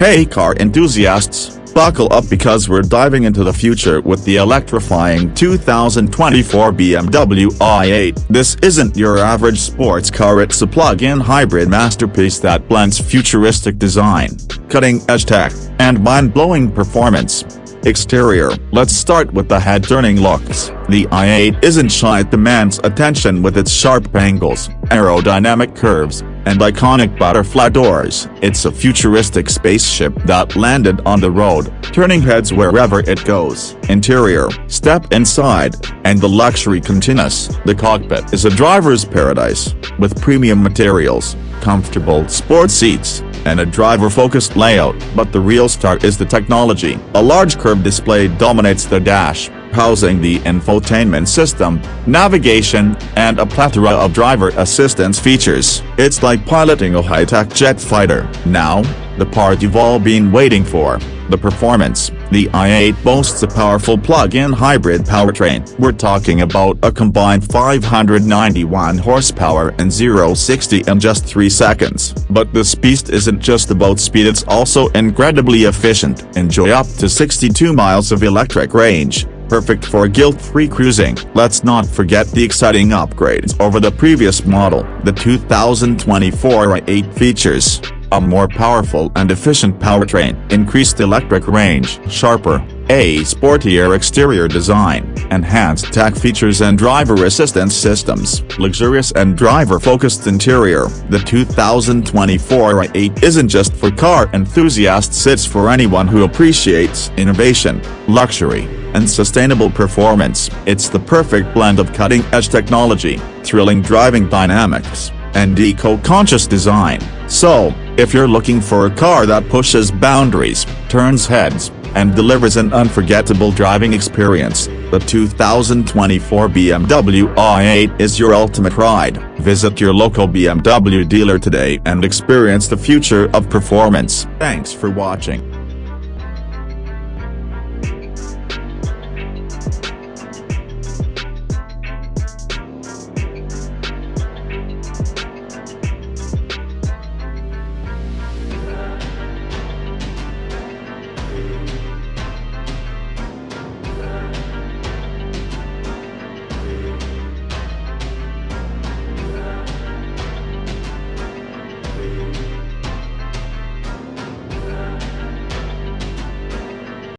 Hey car enthusiasts, buckle up because we're diving into the future with the electrifying 2024 BMW i8. This isn't your average sports car, it's a plug-in hybrid masterpiece that blends futuristic design, cutting-edge tech, and mind-blowing performance. Exterior. Let's start with the head-turning looks. The i8 isn't shy, it demands attention with its sharp angles, aerodynamic curves, and iconic butterfly doors. It's a futuristic spaceship that landed on the road, turning heads wherever it goes. Interior. Step inside, and the luxury continues. The cockpit is a driver's paradise, with premium materials, comfortable sports seats, and a driver-focused layout. But the real star is the technology. A large curved display dominates the dash, housing the infotainment system, navigation, and a plethora of driver assistance features. It's like piloting a high-tech jet fighter. Now, the part you've all been waiting for, the performance. The i8 boasts a powerful plug-in hybrid powertrain. We're talking about a combined 591 horsepower and 0-60 in just 3 seconds. But this beast isn't just about speed, it's also incredibly efficient. Enjoy up to 62 miles of electric range, perfect for guilt-free cruising. Let's not forget the exciting upgrades over the previous model. The 2024 i8 features a more powerful and efficient powertrain, increased electric range, sharper, a sportier exterior design, enhanced tech features and driver assistance systems, luxurious and driver-focused interior. The 2024 i8 isn't just for car enthusiasts, it's for anyone who appreciates innovation, luxury, and sustainable performance. It's the perfect blend of cutting-edge technology, thrilling driving dynamics, and eco-conscious design. So, if you're looking for a car that pushes boundaries, turns heads, and delivers an unforgettable driving experience, the 2024 BMW i8 is your ultimate ride. Visit your local BMW dealer today and experience the future of performance. Thanks for watching.